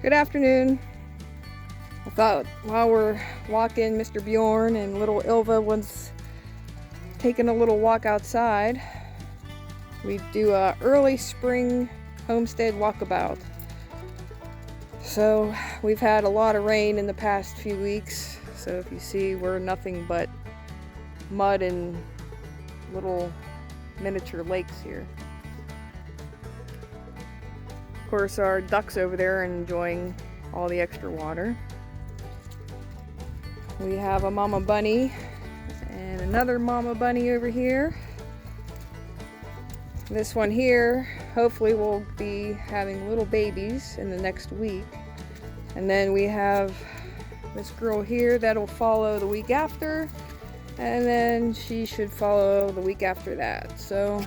Good afternoon. I thought while we're walking, Mr. Bjorn and little Ilva was taking a little walk outside. We do a early spring homestead walkabout. So we've had a lot of rain in the past few weeks. So if you see, we're nothing but mud and little miniature lakes here. Of course, our ducks over there are enjoying all the extra water. We have a mama bunny and another mama bunny over here. This one here hopefully will be having little babies in the next week. And then we have this girl here that'll follow the week after, and then she should follow the week after that. So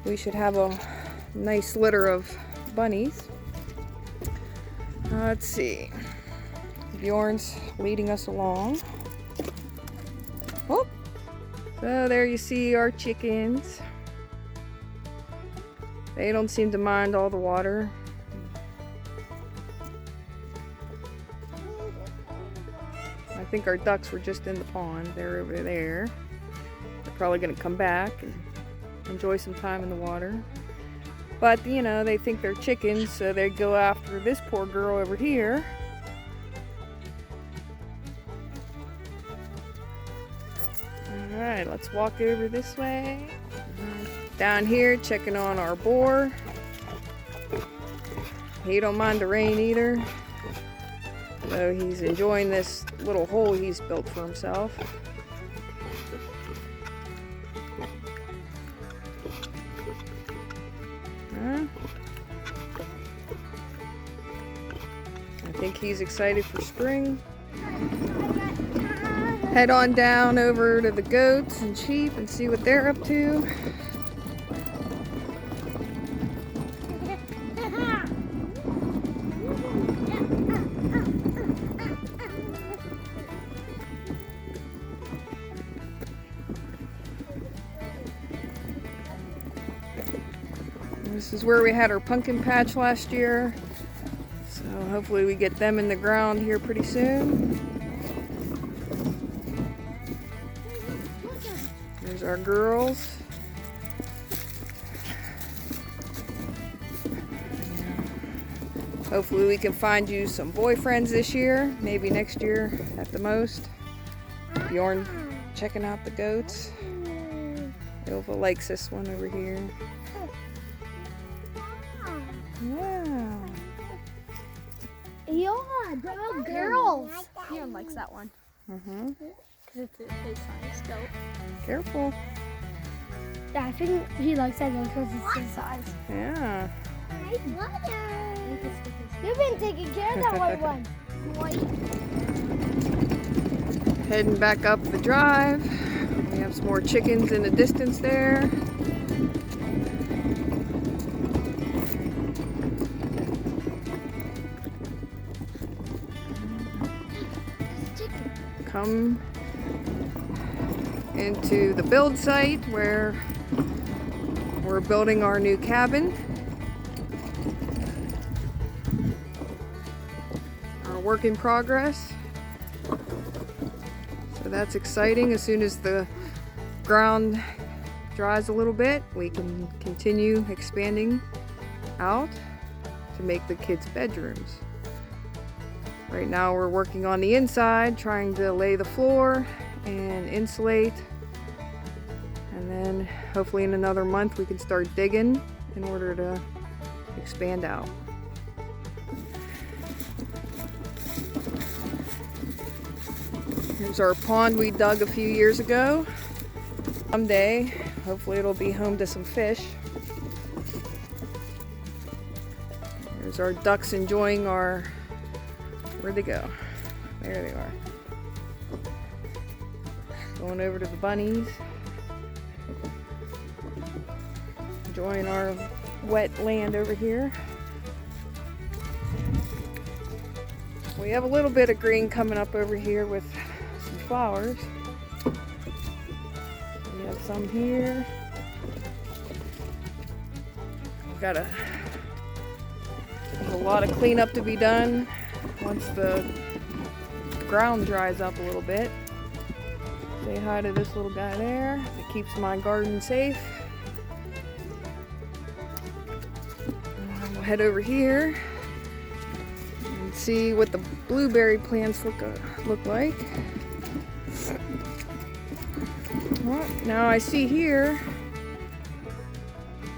we should have a nice litter of bunnies. Let's see. Bjorn's leading us along. Oh, so there you see our chickens. They don't seem to mind all the water. I think our ducks were just in the pond. They're over there. They're probably going to come back and enjoy some time in the water. But, you know, they think they're chickens, so they go after this poor girl over here. Alright, let's walk over this way. Down here, checking on our boar. He don't mind the rain either. So he's enjoying this little hole he's built for himself. I think he's excited for spring. Head on down over to the goats and sheep and see what they're up to. This is where we had our pumpkin patch last year. So hopefully we get them in the ground here pretty soon. There's our girls. Hopefully we can find you some boyfriends this year, maybe next year at the most. Bjorn checking out the goats. Ilva likes this one over here. Yeah. Yeah, dog girls. Bjorn likes that one. Mm-hmm. Because it's his size. Goat. Careful. Yeah, I think he likes that one because it's his size. Yeah. Nice water. You've been taking care of that white one. Heading back up the drive. We have some more chickens in the distance there. Come into the build site where we're building our new cabin. Our work in progress. So that's exciting. As soon as the ground dries a little bit, we can continue expanding out to make the kids' bedrooms. Right now we're working on the inside, trying to lay the floor and insulate. And then hopefully in another month we can start digging in order to expand out. Here's our pond we dug a few years ago. Someday, hopefully it'll be home to some fish. There's our ducks enjoying our... Where'd they go? There they are. Going over to the bunnies. Enjoying our wet land over here. We have a little bit of green coming up over here with some flowers. We have some here. We've got a There's a lot of cleanup to be done once the ground dries up a little bit. Say hi to this little guy there. It keeps my garden safe. We'll head over here and see what the blueberry plants look like. Well, now I see here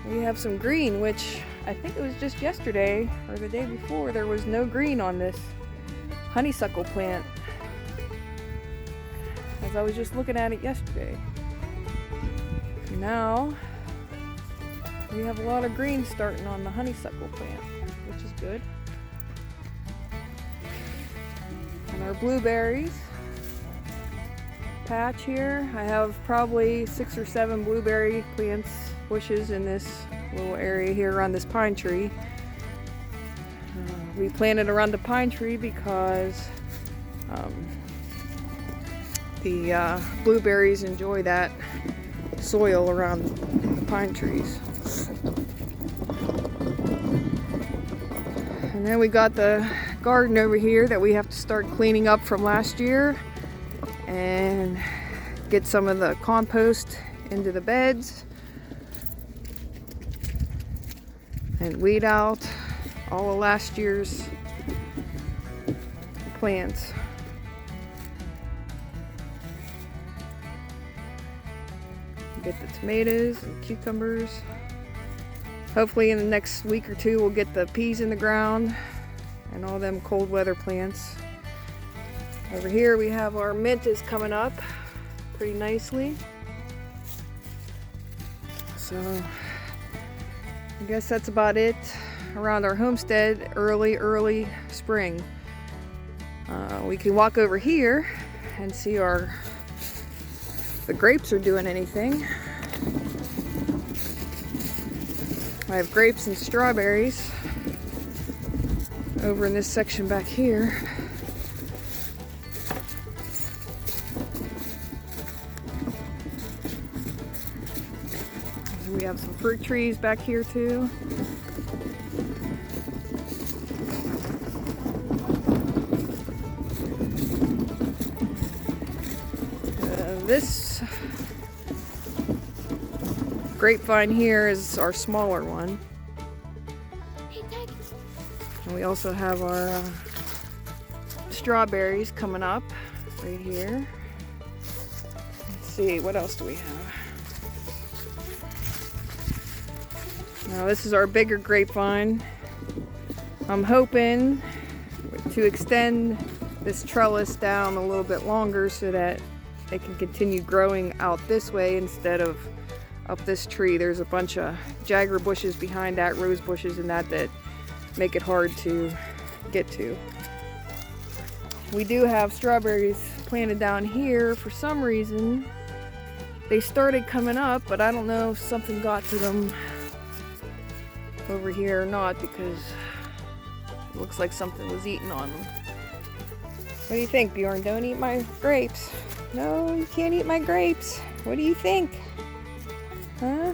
we have some green, which I think it was just yesterday or the day before there was no green on this honeysuckle plant. As I was just looking at it yesterday. Now we have a lot of green starting on the honeysuckle plant, which is good. And our blueberries patch here, I have probably 6 or 7 blueberry plants, bushes in this little area here around this pine tree. We planted around the pine tree because the blueberries enjoy that soil around the pine trees. And then we got the garden over here that we have to start cleaning up from last year and get some of the compost into the beds and weed out all of last year's plants. Get the tomatoes and cucumbers. Hopefully in the next week or two we'll get the peas in the ground and all them cold weather plants. Over here we have our mint is coming up pretty nicely. So I guess that's about it around our homestead early spring. We can walk over here and see the grapes are doing anything. I have grapes and strawberries over in this section back here. We have some fruit trees back here too. This grapevine here is our smaller one. And we also have our strawberries coming up right here. Let's see, what else do we have? Now this is our bigger grapevine. I'm hoping to extend this trellis down a little bit longer so that it can continue growing out this way instead of up this tree. There's a bunch of jagger bushes behind that, rose bushes and that make it hard to get to. We do have strawberries planted down here. For some reason they started coming up, but I don't know if something got to them over here or not, because it looks like something was eating on them. What do you think, Bjorn? Don't eat my grapes. No, you can't eat my grapes. What do you think? Huh?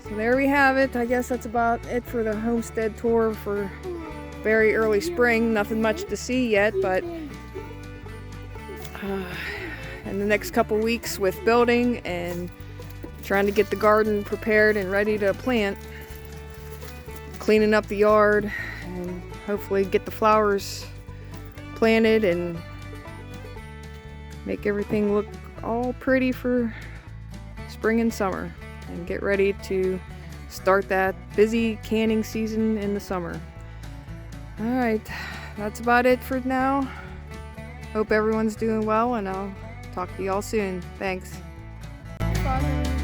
So there we have it. I guess that's about it for the homestead tour for very early spring. Nothing much to see yet, but in the next couple weeks with building and trying to get the garden prepared and ready to plant, cleaning up the yard, and hopefully get the flowers planted and make everything look all pretty for spring and summer, and get ready to start that busy canning season in the summer. Alright, that's about it for now. Hope everyone's doing well, and I'll talk to y'all soon. Thanks. Bye.